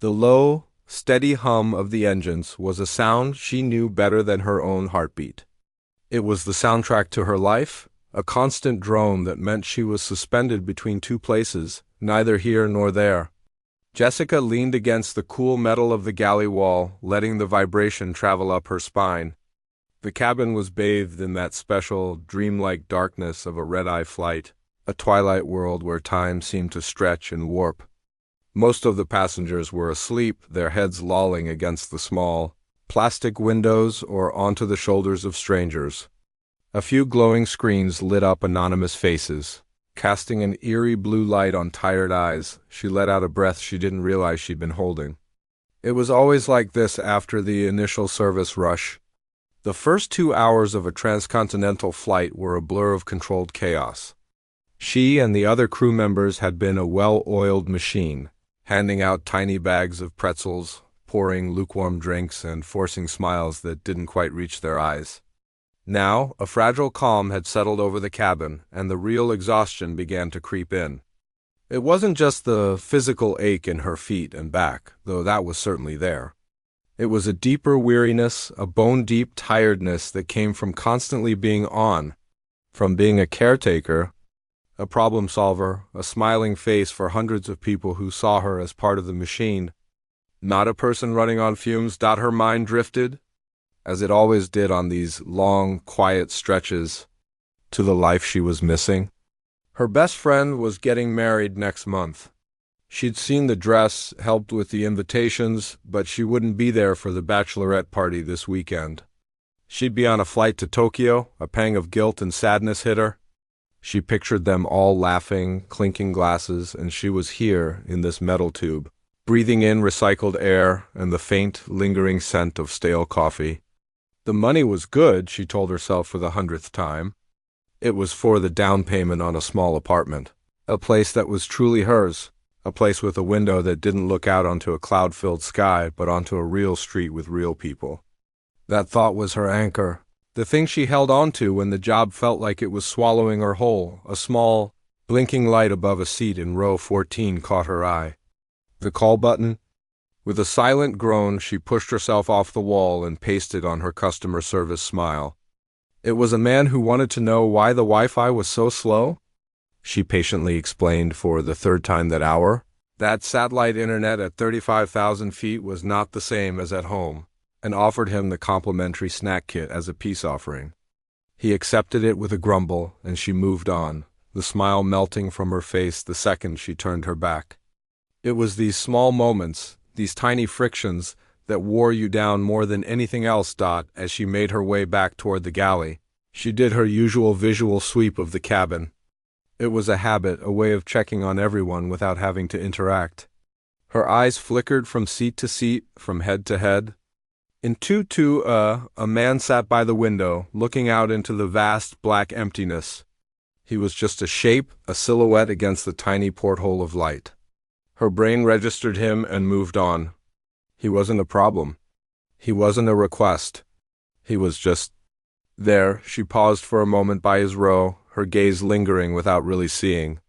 The low, steady hum of the engines was a sound she knew better than her own heartbeat. It was the soundtrack to her life, a constant drone that meant she was suspended between two places, neither here nor there. Jessica leaned against the cool metal of the galley wall, letting the vibration travel up her spine. The cabin was bathed in that special, dreamlike darkness of a red-eye flight, a twilight world where time seemed to stretch and warp. Most of the passengers were asleep, their heads lolling against the small, plastic windows or onto the shoulders of strangers. A few glowing screens lit up anonymous faces, casting an eerie blue light on tired eyes. She let out a breath she didn't realize she'd been holding. It was always like this after the initial service rush. The first 2 hours of a transcontinental flight were a blur of controlled chaos. She and the other crew members had been a well-oiled machine, handing out tiny bags of pretzels, pouring lukewarm drinks, and forcing smiles that didn't quite reach their eyes. Now, a fragile calm had settled over the cabin, and the real exhaustion began to creep in. It wasn't just the physical ache in her feet and back, though that was certainly there. It was a deeper weariness, a bone-deep tiredness that came from constantly being on, from being a caretaker, a problem solver, a smiling face for hundreds of people who saw her as part of the machine. Not a person running on fumes. Her mind drifted, as it always did on these long, quiet stretches, to the life she was missing. Her best friend was getting married next month. She'd seen the dress, helped with the invitations, but she wouldn't be there for the bachelorette party this weekend. She'd be on a flight to Tokyo. A pang of guilt and sadness hit her. She pictured them all laughing, clinking glasses, and she was here in this metal tube, breathing in recycled air and the faint, lingering scent of stale coffee. The money was good, she told herself for the 100th time. It was for the down payment on a small apartment, a place that was truly hers, a place with a window that didn't look out onto a cloud-filled sky, but onto a real street with real people. That thought was her anchor, the thing she held on to when the job felt like it was swallowing her whole. A small, blinking light above a seat in row 14 caught her eye. The call button? With a silent groan, she pushed herself off the wall and pasted on her customer service smile. It was a man who wanted to know why the Wi-Fi was so slow. She patiently explained for the third time that hour. That satellite internet at 35,000 feet was not the same as at home, and offered him the complimentary snack kit as a peace offering. He accepted it with a grumble, and she moved on, the smile melting from her face the second she turned her back. It was these small moments, these tiny frictions, that wore you down more than anything else. As she made her way back toward the galley, she did her usual visual sweep of the cabin. It was a habit, a way of checking on everyone without having to interact. Her eyes flickered from seat to seat, from head to head. In 2-2, a man sat by the window, looking out into the vast black emptiness. He was just a shape, a silhouette against the tiny porthole of light. Her brain registered him and moved on. He wasn't a problem. He wasn't a request. He was just there. She paused for a moment by his row, her gaze lingering without really seeing.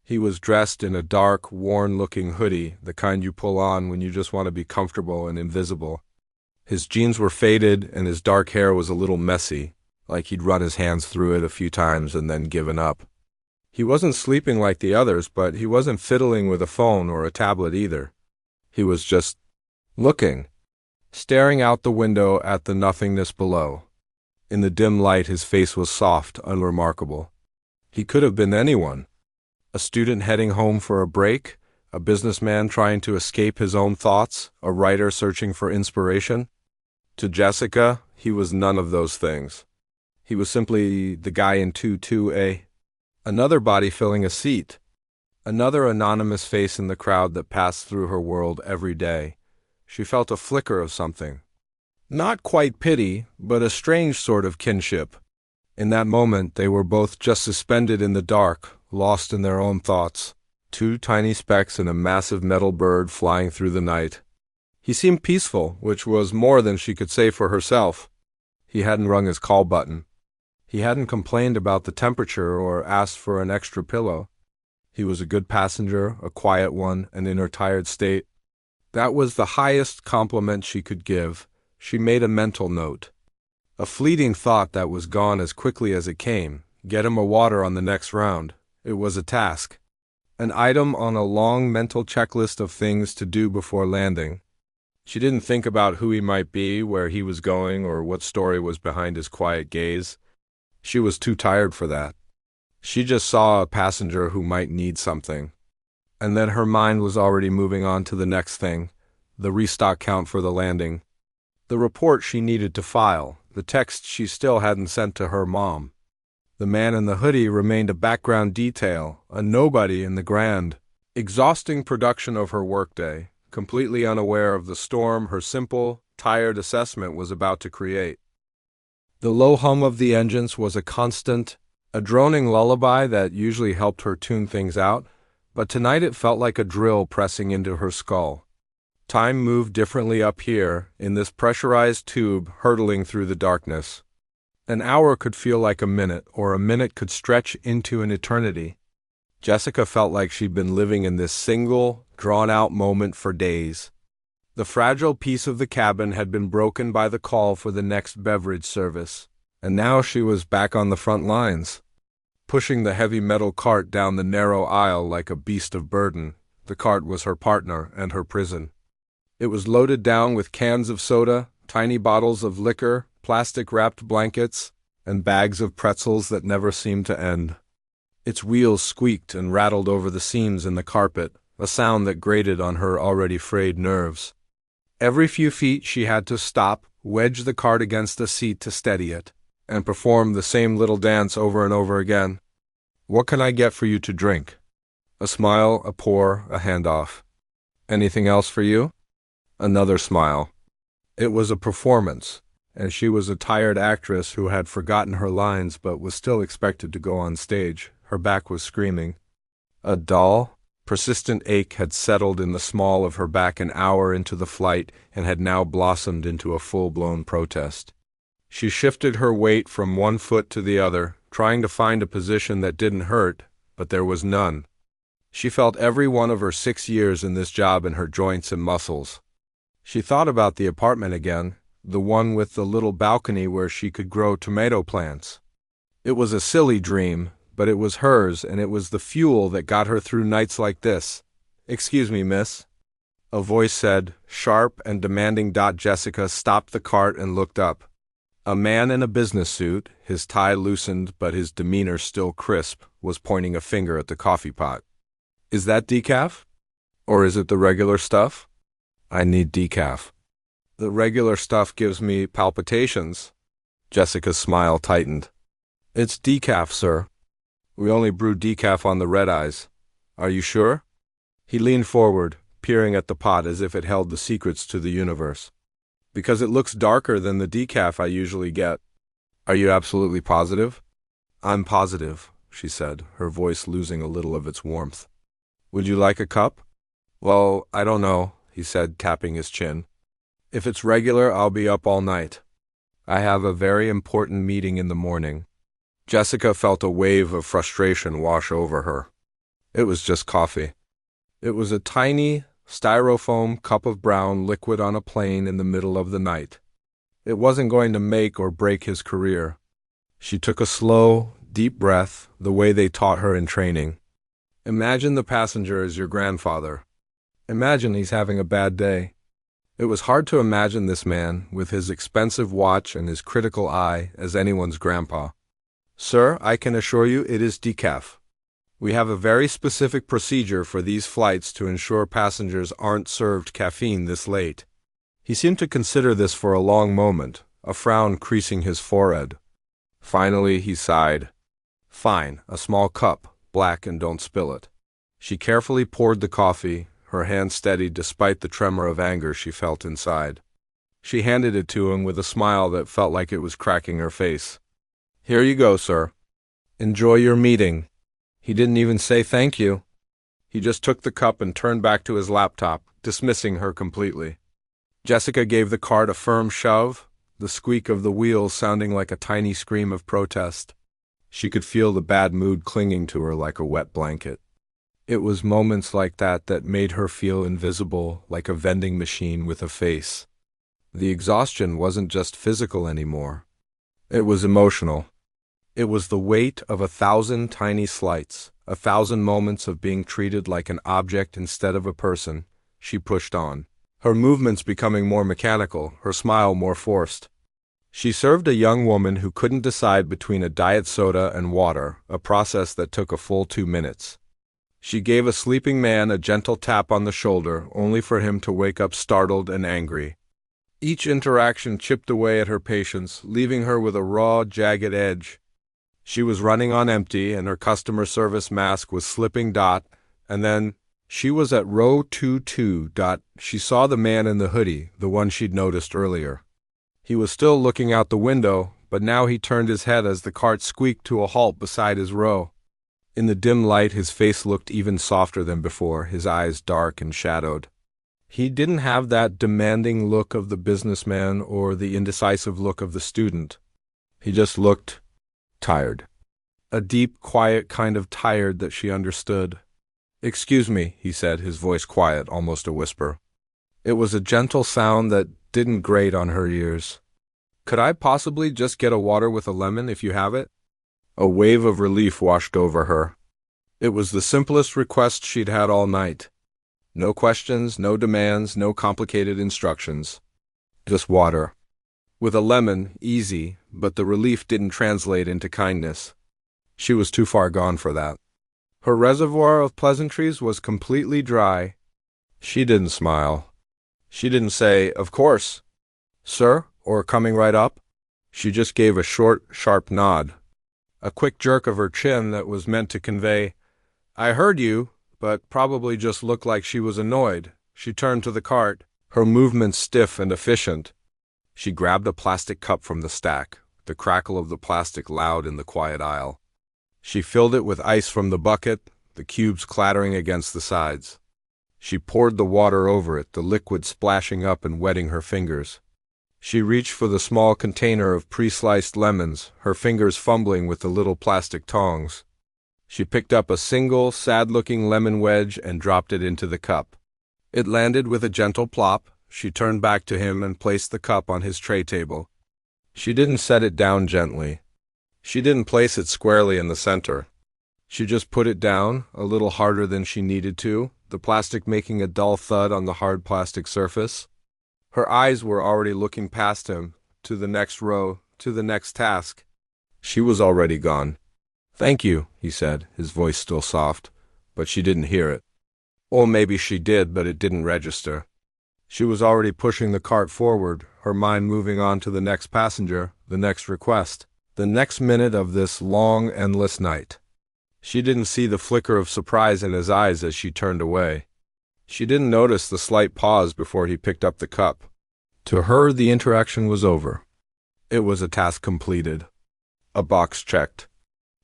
He was dressed in a dark, worn-looking hoodie, the kind you pull on when you just want to be comfortable and invisible. His jeans were faded, and his dark hair was a little messy, like he'd run his hands through it a few times and then given up. He wasn't sleeping like the others, but he wasn't fiddling with a phone or a tablet either. He was just looking, staring out the window at the nothingness below. In the dim light, his face was soft, unremarkable. He could have been anyone. A student heading home for a break, a businessman trying to escape his own thoughts, a writer searching for inspiration. To Jessica, he was none of those things. He was simply the guy in 2-2A. Another body filling a seat. Another anonymous face in the crowd that passed through her world every day. She felt a flicker of something. Not quite pity, but a strange sort of kinship. In that moment, they were both just suspended in the dark, lost in their own thoughts. Two tiny specks and a massive metal bird flying through the night. He seemed peaceful, which was more than she could say for herself. He hadn't rung his call button. He hadn't complained about the temperature or asked for an extra pillow. He was a good passenger, a quiet one, and in her tired state. That was the highest compliment she could give. She made a mental note. A fleeting thought that was gone as quickly as it came. Get him a water on the next round. It was a task. An item on a long mental checklist of things to do before landing. She didn't think about who he might be, where he was going, or what story was behind his quiet gaze. She was too tired for that. She just saw a passenger who might need something. And then her mind was already moving on to the next thing, the restock count for the landing. The report she needed to file, the text she still hadn't sent to her mom. The man in the hoodie remained a background detail, a nobody in the grand, exhausting production of her workday, completely unaware of the storm her simple, tired assessment was about to create. The low hum of the engines was a constant, a droning lullaby that usually helped her tune things out, but tonight it felt like a drill pressing into her skull. Time moved differently up here, in this pressurized tube hurtling through the darkness. An hour could feel like a minute, or a minute could stretch into an eternity. Jessica felt like she'd been living in this single, drawn-out moment for days. The fragile peace of the cabin had been broken by the call for the next beverage service, and now she was back on the front lines, pushing the heavy metal cart down the narrow aisle like a beast of burden. The cart was her partner and her prison. It was loaded down with cans of soda, tiny bottles of liquor, plastic-wrapped blankets, and bags of pretzels that never seemed to end. Its wheels squeaked and rattled over the seams in the carpet, a sound that grated on her already frayed nerves. Every few feet she had to stop, wedge the cart against a seat to steady it, and perform the same little dance over and over again. "What can I get for you to drink?" A smile, a pour, a handoff. "Anything else for you?" Another smile. It was a performance, and she was a tired actress who had forgotten her lines but was still expected to go on stage. Her back was screaming. A dull, persistent ache had settled in the small of her back an hour into the flight and had now blossomed into a full-blown protest. She shifted her weight from one foot to the other, trying to find a position that didn't hurt, but there was none. She felt every one of her 6 years in this job in her joints and muscles. She thought about the apartment again, the one with the little balcony where she could grow tomato plants. It was a silly dream, but it was hers, and it was the fuel that got her through nights like this. "Excuse me, miss," a voice said, sharp and demanding. Jessica stopped the cart and looked up. A man in a business suit, his tie loosened but his demeanor still crisp, was pointing a finger at the coffee pot. "Is that decaf? Or is it the regular stuff?" "I need decaf." "The regular stuff gives me palpitations." Jessica's smile tightened. "It's decaf, sir. We only brew decaf on the red eyes. Are you sure?" He leaned forward, peering at the pot as if it held the secrets to the universe. "Because it looks darker than the decaf I usually get." "Are you absolutely positive?" "I'm positive," she said, her voice losing a little of its warmth. "Would you like a cup?" "Well, I don't know," he said, tapping his chin. "If it's regular, I'll be up all night. I have a very important meeting in the morning." Jessica felt a wave of frustration wash over her. It was just coffee. It was a tiny, styrofoam cup of brown liquid on a plane in the middle of the night. It wasn't going to make or break his career. She took a slow, deep breath, the way they taught her in training. Imagine the passenger as your grandfather. Imagine he's having a bad day. It was hard to imagine this man, with his expensive watch and his critical eye, as anyone's grandpa. "Sir, I can assure you it is decaf. We have a very specific procedure for these flights to ensure passengers aren't served caffeine this late." He seemed to consider this for a long moment, a frown creasing his forehead. Finally, he sighed. "Fine, a small cup, black, and don't spill it." She carefully poured the coffee, her hand steady despite the tremor of anger she felt inside. She handed it to him with a smile that felt like it was cracking her face. "Here you go, sir. Enjoy your meeting." He didn't even say thank you. He just took the cup and turned back to his laptop, dismissing her completely. Jessica gave the cart a firm shove, the squeak of the wheels sounding like a tiny scream of protest. She could feel the bad mood clinging to her like a wet blanket. It was moments like that that made her feel invisible, like a vending machine with a face. The exhaustion wasn't just physical anymore. It was emotional. It was the weight of 1,000 tiny slights, 1,000 moments of being treated like an object instead of a person. She pushed on, her movements becoming more mechanical, her smile more forced. She served a young woman who couldn't decide between a diet soda and water, a process that took a full 2 minutes. She gave a sleeping man a gentle tap on the shoulder, only for him to wake up startled and angry. Each interaction chipped away at her patience, leaving her with a raw, jagged edge. She was running on empty, and her customer service mask was slipping. And then she was at row 22. She saw the man in the hoodie, the one she'd noticed earlier. He was still looking out the window, but now he turned his head as the cart squeaked to a halt beside his row. In the dim light, his face looked even softer than before, his eyes dark and shadowed. He didn't have that demanding look of the businessman or the indecisive look of the student. He just looked tired. A deep, quiet kind of tired that she understood. "Excuse me," he said, his voice quiet, almost a whisper. It was a gentle sound that didn't grate on her ears. "Could I possibly just get a water with a lemon if you have it?" A wave of relief washed over her. It was the simplest request she'd had all night. No questions, no demands, no complicated instructions. Just water. With a lemon, easy, but the relief didn't translate into kindness. She was too far gone for that. Her reservoir of pleasantries was completely dry. She didn't smile. She didn't say, "Of course, sir," or "coming right up." She just gave a short, sharp nod. A quick jerk of her chin that was meant to convey, "I heard you," but probably just looked like she was annoyed. She turned to the cart, her movements stiff and efficient. She grabbed a plastic cup from the stack, the crackle of the plastic loud in the quiet aisle. She filled it with ice from the bucket, the cubes clattering against the sides. She poured the water over it, the liquid splashing up and wetting her fingers. She reached for the small container of pre-sliced lemons, her fingers fumbling with the little plastic tongs. She picked up a single, sad-looking lemon wedge and dropped it into the cup. It landed with a gentle plop. She turned back to him and placed the cup on his tray table. She didn't set it down gently. She didn't place it squarely in the center. She just put it down, a little harder than she needed to, the plastic making a dull thud on the hard plastic surface. Her eyes were already looking past him, to the next row, to the next task. She was already gone. "Thank you," he said, his voice still soft, but she didn't hear it. Or maybe she did, but it didn't register. She was already pushing the cart forward, her mind moving on to the next passenger, the next request, the next minute of this long, endless night. She didn't see the flicker of surprise in his eyes as she turned away. She didn't notice the slight pause before he picked up the cup. To her, the interaction was over. It was a task completed. A box checked.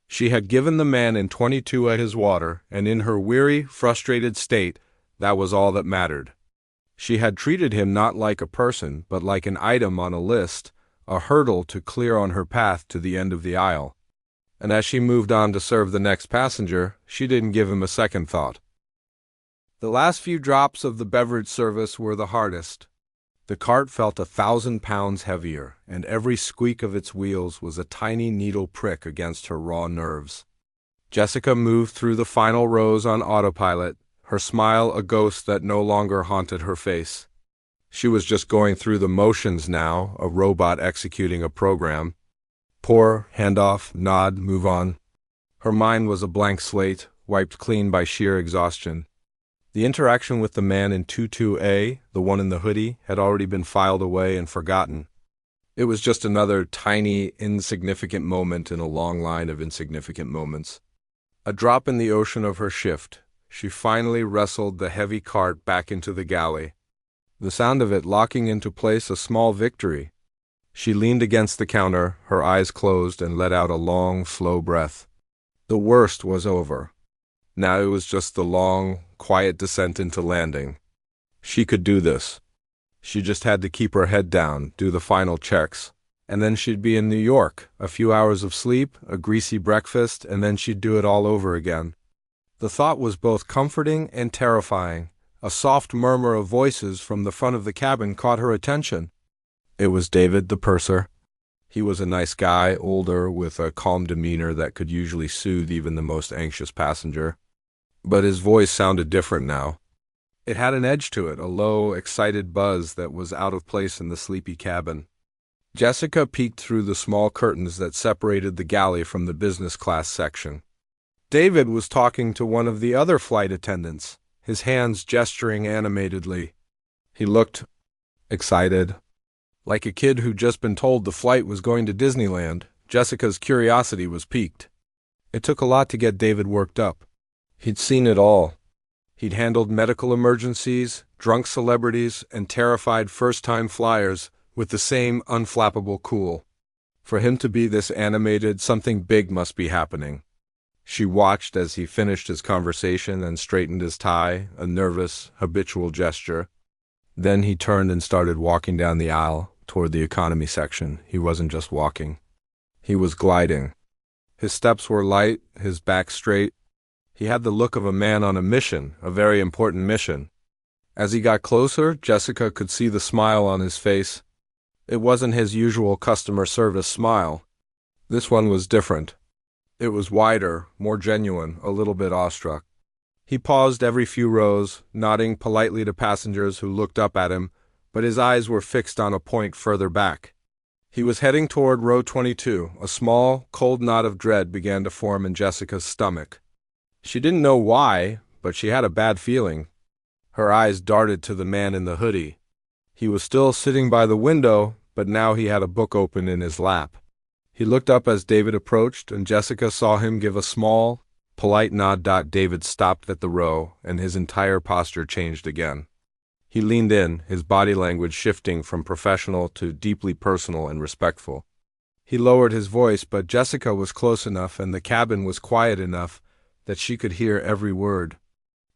She had given the man in 22 his water, and in her weary, frustrated state, that was all that mattered. She had treated him not like a person, but like an item on a list, a hurdle to clear on her path to the end of the aisle. And as she moved on to serve the next passenger, she didn't give him a second thought. The last few drops of the beverage service were the hardest. The cart felt 1,000 pounds heavier, and every squeak of its wheels was a tiny needle prick against her raw nerves. Jessica moved through the final rows on autopilot, her smile a ghost that no longer haunted her face. She was just going through the motions now, a robot executing a program. Pour, hand off, nod, move on. Her mind was a blank slate, wiped clean by sheer exhaustion. The interaction with the man in 22A, the one in the hoodie, had already been filed away and forgotten. It was just another tiny, insignificant moment in a long line of insignificant moments. A drop in the ocean of her shift. She finally wrestled the heavy cart back into the galley. The sound of it locking into place a small victory. She leaned against the counter, her eyes closed, and let out a long, slow breath. The worst was over. Now it was just the long, quiet descent into landing. She could do this. She just had to keep her head down, do the final checks. And then she'd be in New York, a few hours of sleep, a greasy breakfast, and then she'd do it all over again. The thought was both comforting and terrifying. A soft murmur of voices from the front of the cabin caught her attention. It was David, the purser. He was a nice guy, older, with a calm demeanor that could usually soothe even the most anxious passenger. But his voice sounded different now. It had an edge to it, a low, excited buzz that was out of place in the sleepy cabin. Jessica peeked through the small curtains that separated the galley from the business class section. David was talking to one of the other flight attendants, his hands gesturing animatedly. He looked excited, like a kid who'd just been told the flight was going to Disneyland. Jessica's curiosity was piqued. It took a lot to get David worked up. He'd seen it all. He'd handled medical emergencies, drunk celebrities, and terrified first-time flyers with the same unflappable cool. For him to be this animated, something big must be happening. She watched as he finished his conversation and straightened his tie, a nervous, habitual gesture. Then he turned and started walking down the aisle toward the economy section. He wasn't just walking. He was gliding. His steps were light, his back straight. He had the look of a man on a mission, a very important mission. As he got closer, Jessica could see the smile on his face. It wasn't his usual customer service smile. This one was different. It was wider, more genuine, a little bit awestruck. He paused every few rows, nodding politely to passengers who looked up at him, but his eyes were fixed on a point further back. He was heading toward row 22. A small, cold knot of dread began to form in Jessica's stomach. She didn't know why, but she had a bad feeling. Her eyes darted to the man in the hoodie. He was still sitting by the window, but now he had a book open in his lap. He looked up as David approached, and Jessica saw him give a small, polite nod. David stopped at the row, and his entire posture changed again. He leaned in, his body language shifting from professional to deeply personal and respectful. He lowered his voice, but Jessica was close enough and the cabin was quiet enough that she could hear every word.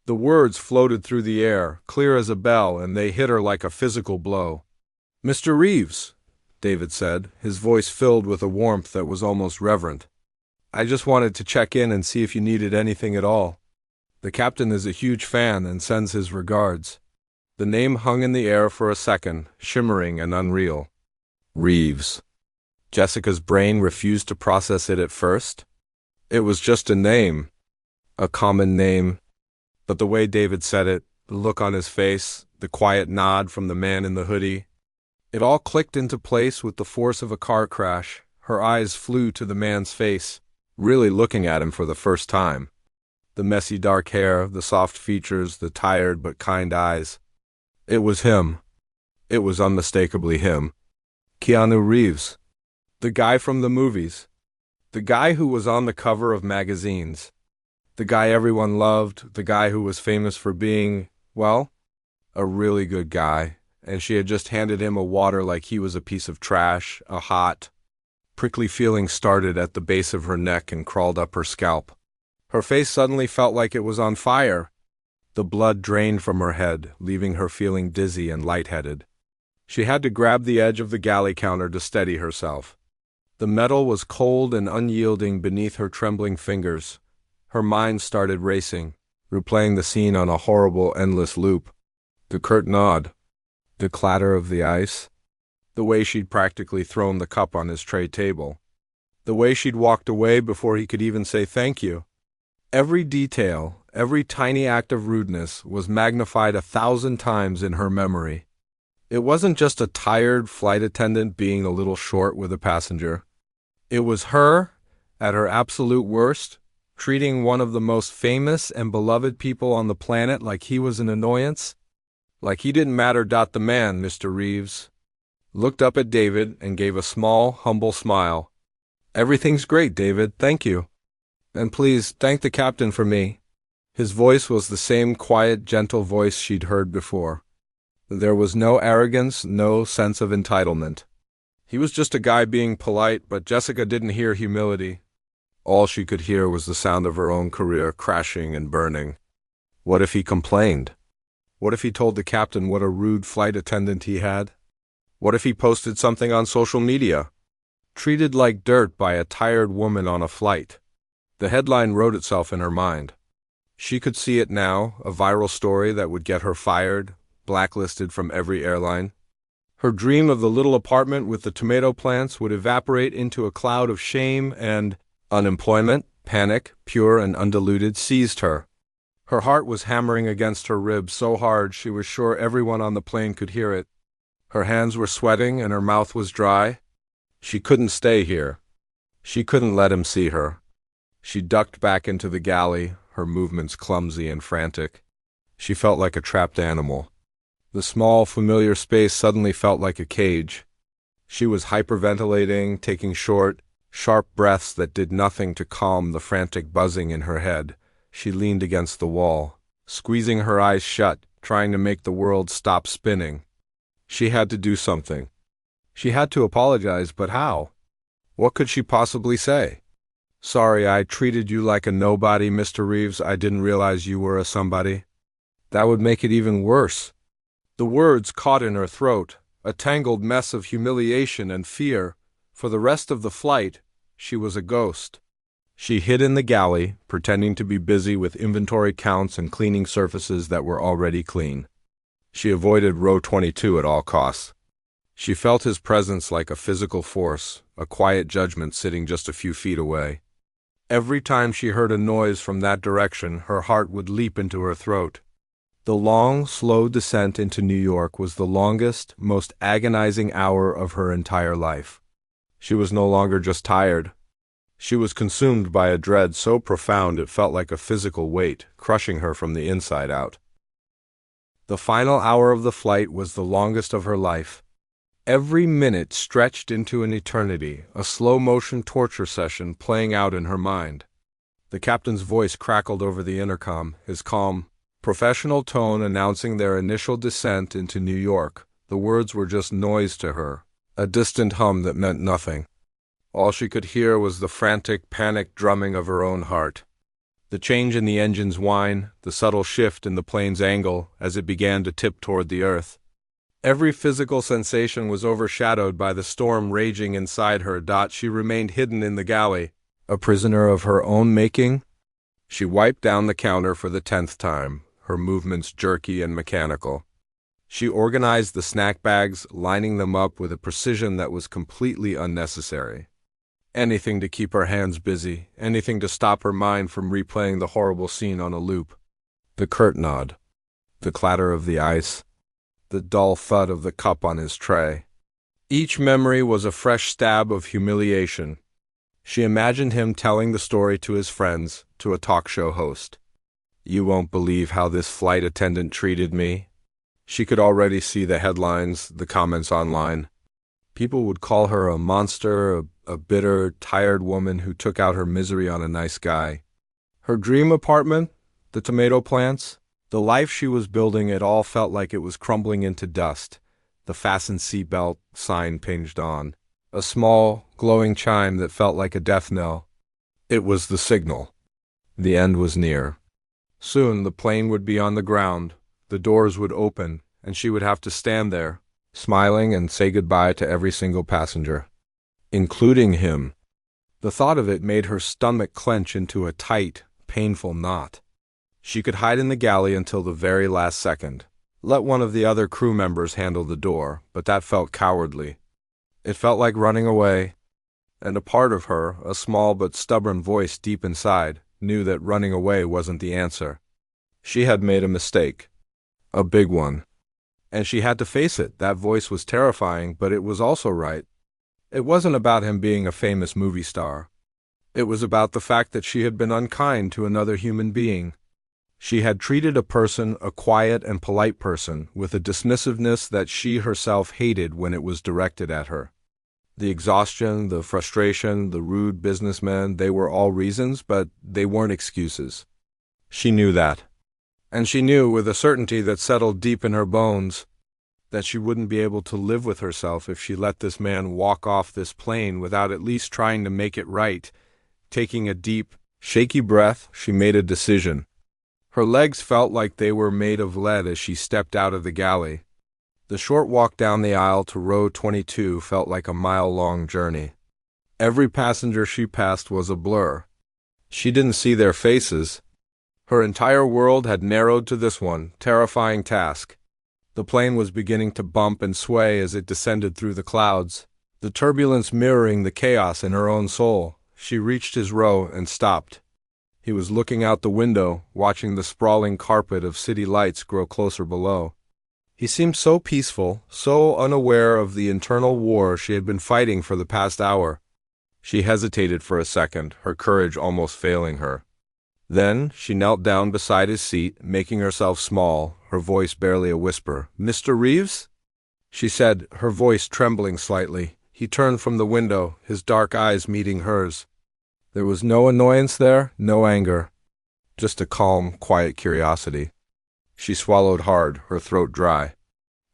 The words floated through the air, clear as a bell, and they hit her like a physical blow. "Mr. Reeves," David said, his voice filled with a warmth that was almost reverent. "I just wanted to check in and see if you needed anything at all. The captain is a huge fan and sends his regards." The name hung in the air for a second, shimmering and unreal. Reeves. Jessica's brain refused to process it at first. It was just a name. A common name. But the way David said it, the look on his face, the quiet nod from the man in the hoodie, it all clicked into place with the force of a car crash. Her eyes flew to the man's face, really looking at him for the first time. The messy dark hair, the soft features, the tired but kind eyes. It was him. It was unmistakably him. Keanu Reeves. The guy from the movies. The guy who was on the cover of magazines. The guy everyone loved, the guy who was famous for being, well, a really good guy, and she had just handed him a water like he was a piece of trash. A hot, prickly feeling started at the base of her neck and crawled up her scalp. Her face suddenly felt like it was on fire. The blood drained from her head, leaving her feeling dizzy and lightheaded. She had to grab the edge of the galley counter to steady herself. The metal was cold and unyielding beneath her trembling fingers. Her mind started racing, replaying the scene on a horrible, endless loop. The curt nod, the clatter of the ice, the way she'd practically thrown the cup on his tray table, the way she'd walked away before he could even say thank you. Every detail, every tiny act of rudeness was magnified 1,000 times in her memory. It wasn't just a tired flight attendant being a little short with a passenger. It was her, at her absolute worst, treating one of the most famous and beloved people on the planet like he was an annoyance, like he didn't matter. The man, Mr. Reeves, looked up at David and gave a small, humble smile. "Everything's great, David, thank you. And please, thank the captain for me." His voice was the same quiet, gentle voice she'd heard before. There was no arrogance, no sense of entitlement. He was just a guy being polite, but Jessica didn't hear humility. All she could hear was the sound of her own career crashing and burning. What if he complained? What if he told the captain what a rude flight attendant he had? What if he posted something on social media? Treated like dirt by a tired woman on a flight. The headline wrote itself in her mind. She could see it now, a viral story that would get her fired, blacklisted from every airline. Her dream of the little apartment with the tomato plants would evaporate into a cloud of shame, and unemployment, panic, pure and undiluted, seized her. Her heart was hammering against her ribs so hard she was sure everyone on the plane could hear it. Her hands were sweating and her mouth was dry. She couldn't stay here. She couldn't let him see her. She ducked back into the galley, her movements clumsy and frantic. She felt like a trapped animal. The small, familiar space suddenly felt like a cage. She was hyperventilating, taking short, sharp breaths that did nothing to calm the frantic buzzing in her head. She leaned against the wall, squeezing her eyes shut, trying to make the world stop spinning. She had to do something. She had to apologize, but how? What could she possibly say? "Sorry, I treated you like a nobody, Mr. Reeves. I didn't realize you were a somebody." That would make it even worse. The words caught in her throat, a tangled mess of humiliation and fear. For the rest of the flight, she was a ghost. She hid in the galley, pretending to be busy with inventory counts and cleaning surfaces that were already clean. She avoided row 22 at all costs. She felt his presence like a physical force, a quiet judgment sitting just a few feet away. Every time she heard a noise from that direction, her heart would leap into her throat. The long, slow descent into New York was the longest, most agonizing hour of her entire life. She was no longer just tired. She was consumed by a dread so profound it felt like a physical weight, crushing her from the inside out. The final hour of the flight was the longest of her life. Every minute stretched into an eternity, a slow-motion torture session playing out in her mind. The captain's voice crackled over the intercom, his calm, professional tone announcing their initial descent into New York. The words were just noise to her, a distant hum that meant nothing. All she could hear was the frantic, panicked drumming of her own heart. The change in the engine's whine, the subtle shift in the plane's angle as it began to tip toward the earth. Every physical sensation was overshadowed by the storm raging inside her. She remained hidden in the galley, a prisoner of her own making. She wiped down the counter for the 10th time, her movements jerky and mechanical. She organized the snack bags, lining them up with a precision that was completely unnecessary. Anything to keep her hands busy, anything to stop her mind from replaying the horrible scene on a loop. The curt nod, the clatter of the ice, the dull thud of the cup on his tray. Each memory was a fresh stab of humiliation. She imagined him telling the story to his friends, to a talk show host. "You won't believe how this flight attendant treated me." She could already see the headlines, the comments online. People would call her a monster, a bitter, tired woman who took out her misery on a nice guy. Her dream apartment, the tomato plants, the life she was building, it all felt like it was crumbling into dust. The fasten seatbelt sign pinged on, a small, glowing chime that felt like a death knell. It was the signal. The end was near. Soon the plane would be on the ground, the doors would open, and she would have to stand there, smiling and say goodbye to every single passenger, including him. The thought of it made her stomach clench into a tight, painful knot. She could hide in the galley until the very last second. Let one of the other crew members handle the door, but that felt cowardly. It felt like running away, and a part of her, a small but stubborn voice deep inside, knew that running away wasn't the answer. She had made a mistake, a big one, and she had to face it. That voice was terrifying, but it was also right. It wasn't about him being a famous movie star. It was about the fact that she had been unkind to another human being. She had treated a person, a quiet and polite person, with a dismissiveness that she herself hated when it was directed at her. The exhaustion, the frustration, the rude businessmen, they were all reasons, but they weren't excuses. She knew that. And she knew with a certainty that settled deep in her bones that she wouldn't be able to live with herself if she let this man walk off this plane without at least trying to make it right. Taking a deep, shaky breath, she made a decision. Her legs felt like they were made of lead as she stepped out of the galley. The short walk down the aisle to row 22 felt like a mile-long journey. Every passenger she passed was a blur. She didn't see their faces, Her entire world had narrowed to this one terrifying task. The plane was beginning to bump and sway as it descended through the clouds, the turbulence mirroring the chaos in her own soul. She reached his row and stopped. He was looking out the window, watching the sprawling carpet of city lights grow closer below. He seemed so peaceful, so unaware of the internal war she had been fighting for the past hour. She hesitated for a second, her courage almost failing her. Then she knelt down beside his seat, making herself small, her voice barely a whisper. "Mr. Reeves?" she said, her voice trembling slightly. He turned from the window, his dark eyes meeting hers. There was no annoyance there, no anger, just a calm, quiet curiosity. She swallowed hard, her throat dry.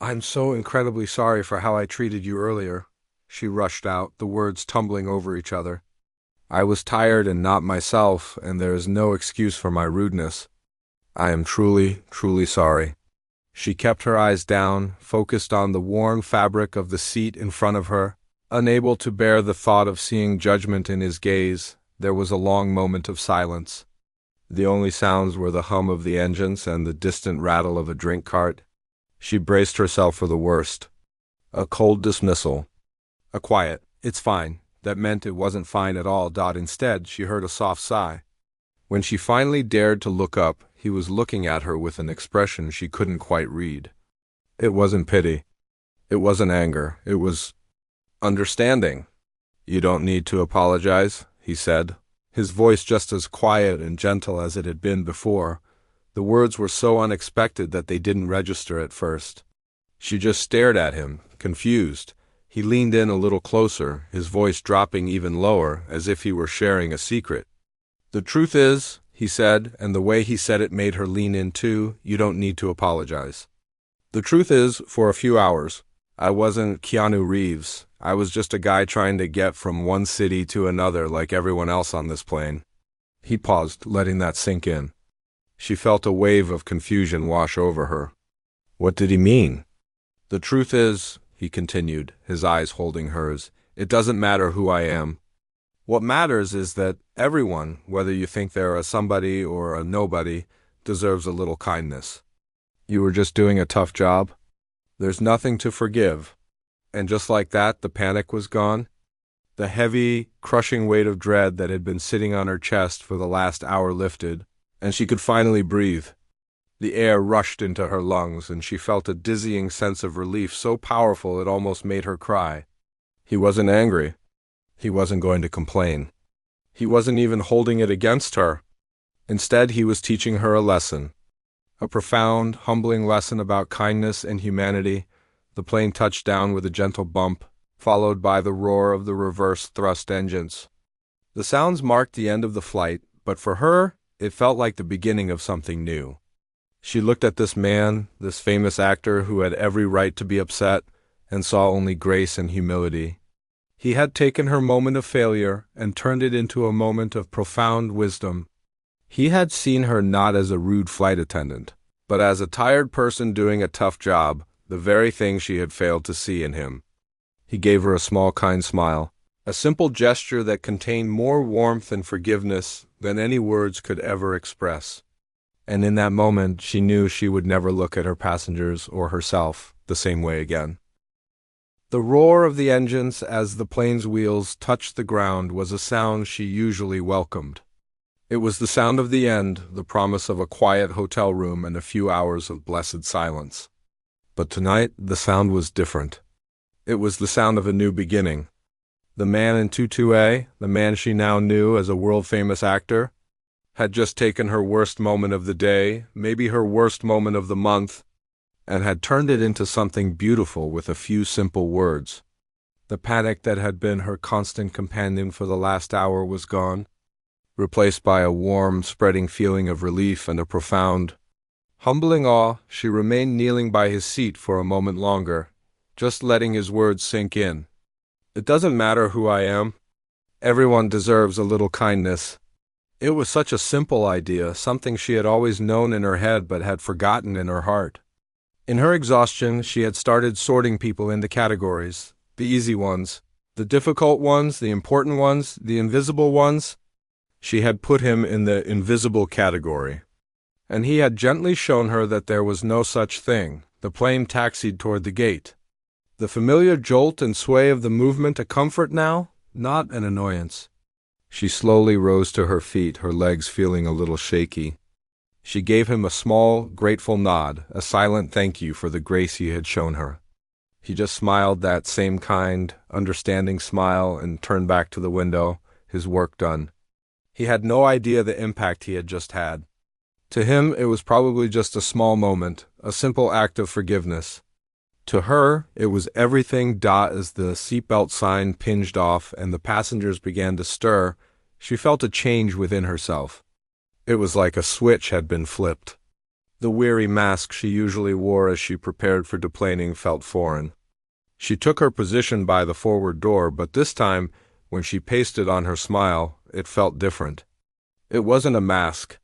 "I'm so incredibly sorry for how I treated you earlier," she rushed out, the words tumbling over each other. "I was tired and not myself, and there is no excuse for my rudeness. I am truly, truly sorry." She kept her eyes down, focused on the worn fabric of the seat in front of her, unable to bear the thought of seeing judgment in his gaze. There was a long moment of silence. The only sounds were the hum of the engines and the distant rattle of a drink cart. She braced herself for the worst. A cold dismissal. A quiet, "It's fine," that meant it wasn't fine at all. Instead, she heard a soft sigh. When she finally dared to look up, he was looking at her with an expression she couldn't quite read. It wasn't pity. It wasn't anger. It was understanding. "You don't need to apologize," he said, his voice just as quiet and gentle as it had been before. The words were so unexpected that they didn't register at first. She just stared at him, confused. He leaned in a little closer, his voice dropping even lower, as if he were sharing a secret. "The truth is," he said, and the way he said it made her lean in too, "you don't need to apologize. The truth is, for a few hours, I wasn't Keanu Reeves. I was just a guy trying to get from one city to another like everyone else on this plane." He paused, letting that sink in. She felt a wave of confusion wash over her. What did he mean? "The truth is," he continued, his eyes holding hers, "it doesn't matter who I am. What matters is that everyone, whether you think they're a somebody or a nobody, deserves a little kindness. You were just doing a tough job. There's nothing to forgive." And just like that, the panic was gone. The heavy, crushing weight of dread that had been sitting on her chest for the last hour lifted, and she could finally breathe. The air rushed into her lungs, and she felt a dizzying sense of relief so powerful it almost made her cry. He wasn't angry. He wasn't going to complain. He wasn't even holding it against her. Instead, he was teaching her a lesson. A profound, humbling lesson about kindness and humanity. The plane touched down with a gentle bump, followed by the roar of the reverse thrust engines. The sounds marked the end of the flight, but for her, it felt like the beginning of something new. She looked at this man, this famous actor who had every right to be upset, and saw only grace and humility. He had taken her moment of failure and turned it into a moment of profound wisdom. He had seen her not as a rude flight attendant, but as a tired person doing a tough job, the very thing she had failed to see in him. He gave her a small, kind smile, a simple gesture that contained more warmth and forgiveness than any words could ever express. And in that moment, she knew she would never look at her passengers or herself the same way again. The roar of the engines as the plane's wheels touched the ground was a sound she usually welcomed. It was the sound of the end, the promise of a quiet hotel room and a few hours of blessed silence. But tonight, the sound was different. It was the sound of a new beginning. The man in 22A, the man she now knew as a world-famous actor, had just taken her worst moment of the day, maybe her worst moment of the month, and had turned it into something beautiful with a few simple words. The panic that had been her constant companion for the last hour was gone, replaced by a warm, spreading feeling of relief and a profound, humbling awe. She remained kneeling by his seat for a moment longer, just letting his words sink in. "It doesn't matter who I am. Everyone deserves a little kindness." It was such a simple idea, something she had always known in her head but had forgotten in her heart. In her exhaustion, she had started sorting people into categories, the easy ones, the difficult ones, the important ones, the invisible ones. She had put him in the invisible category. and he had gently shown her that there was no such thing. The plane taxied toward the gate. The familiar jolt and sway of the movement a comfort now, not an annoyance. She slowly rose to her feet, her legs feeling a little shaky. She gave him a small, grateful nod, a silent thank you for the grace he had shown her. He just smiled that same kind, understanding smile and turned back to the window, his work done. He had no idea the impact he had just had. To him, it was probably just a small moment, a simple act of forgiveness. To her, it was everything. As the seatbelt sign pinged off and the passengers began to stir, she felt a change within herself. It was like a switch had been flipped. The weary mask she usually wore as she prepared for deplaning felt foreign. She took her position by the forward door, but this time, when she pasted on her smile, it felt different. It wasn't a mask.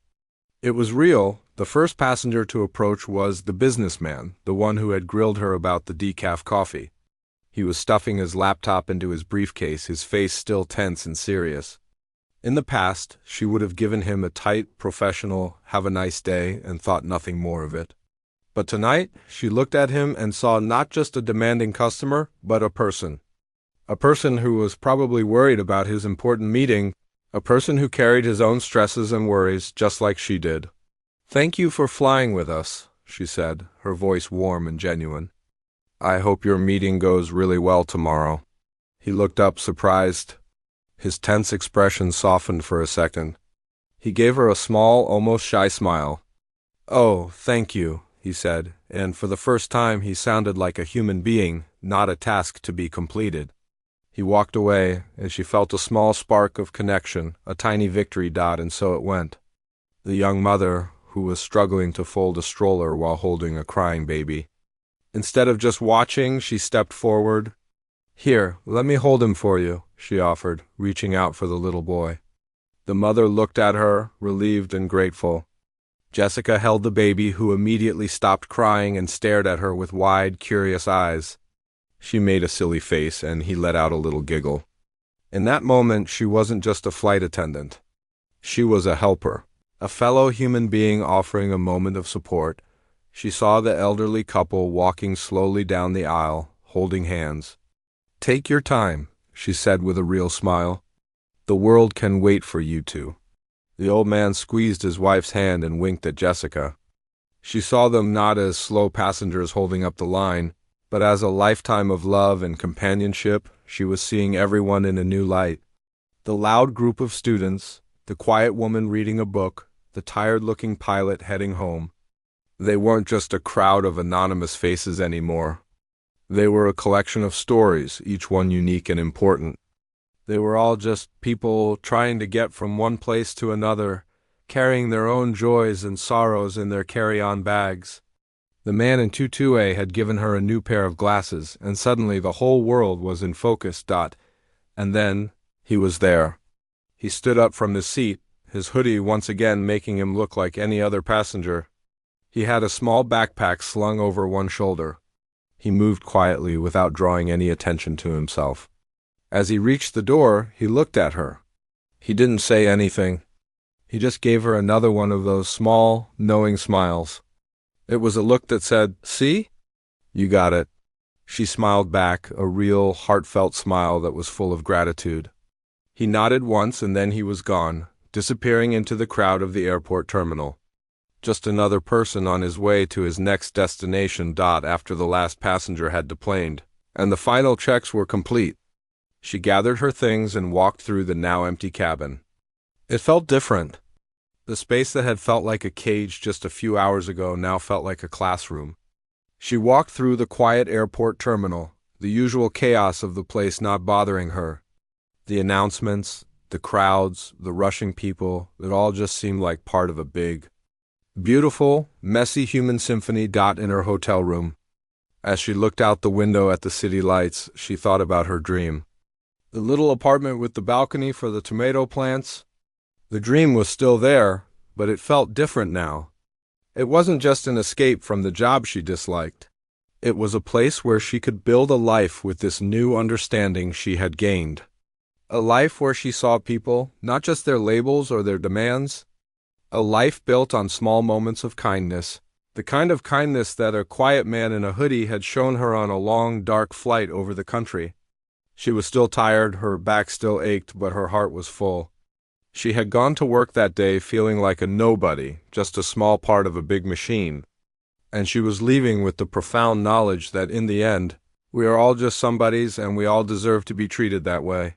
It was real. The first passenger to approach was the businessman, the one who had grilled her about the decaf coffee. He was stuffing his laptop into his briefcase, his face still tense and serious. In the past, she would have given him a tight, professional, "have a nice day," and thought nothing more of it. But tonight, she looked at him and saw not just a demanding customer, but a person. A person who was probably worried about his important meeting, a person who carried his own stresses and worries just like she did. "Thank you for flying with us," she said, her voice warm and genuine. "I hope your meeting goes really well tomorrow." He looked up, surprised. His tense expression softened for a second. He gave her a small, almost shy smile. "Oh, thank you," he said, and for the first time he sounded like a human being, not a task to be completed. He walked away, and she felt a small spark of connection, a tiny victory. And so it went. The young mother, who was struggling to fold a stroller while holding a crying baby. Instead of just watching, she stepped forward. "Here, let me hold him for you," she offered, reaching out for the little boy. The mother looked at her, relieved and grateful. Jessica held the baby, who immediately stopped crying and stared at her with wide, curious eyes. She made a silly face, and he let out a little giggle. In that moment, she wasn't just a flight attendant. She was a helper, a fellow human being offering a moment of support. She saw the elderly couple walking slowly down the aisle, holding hands. "Take your time," she said with a real smile. "The world can wait for you two." The old man squeezed his wife's hand and winked at Jessica. She saw them not as slow passengers holding up the line, but as a lifetime of love and companionship. She was seeing everyone in a new light. The loud group of students, the quiet woman reading a book, the tired-looking pilot heading home. They weren't just a crowd of anonymous faces anymore. They were a collection of stories, each one unique and important. They were all just people trying to get from one place to another, carrying their own joys and sorrows in their carry-on bags. The man in 22A had given her a new pair of glasses, and suddenly the whole world was in focus. And then, he was there. He stood up from his seat, his hoodie once again making him look like any other passenger. He had a small backpack slung over one shoulder. He moved quietly without drawing any attention to himself. As he reached the door, he looked at her. He didn't say anything. He just gave her another one of those small, knowing smiles. It was a look that said, "See? You got it." She smiled back, a real, heartfelt smile that was full of gratitude. He nodded once and then he was gone, disappearing into the crowd of the airport terminal. Just another person on his way to his next destination. After the last passenger had deplaned, and the final checks were complete, she gathered her things and walked through the now empty cabin. It felt different. The space that had felt like a cage just a few hours ago now felt like a classroom. She walked through the quiet airport terminal, the usual chaos of the place not bothering her. The announcements, the crowds, the rushing people, it all just seemed like part of a big, beautiful, messy human symphony. In her hotel room, as she looked out the window at the city lights, she thought about her dream. The little apartment with the balcony for the tomato plants. The dream was still there, but it felt different now. It wasn't just an escape from the job she disliked. It was a place where she could build a life with this new understanding she had gained. A life where she saw people, not just their labels or their demands, A life built on small moments of kindness. The kind of kindness that a quiet man in a hoodie had shown her on a long, dark flight over the country. She was still tired, her back still ached, but her heart was full. She had gone to work that day feeling like a nobody, just a small part of a big machine. And she was leaving with the profound knowledge that in the end, we are all just somebodies and we all deserve to be treated that way.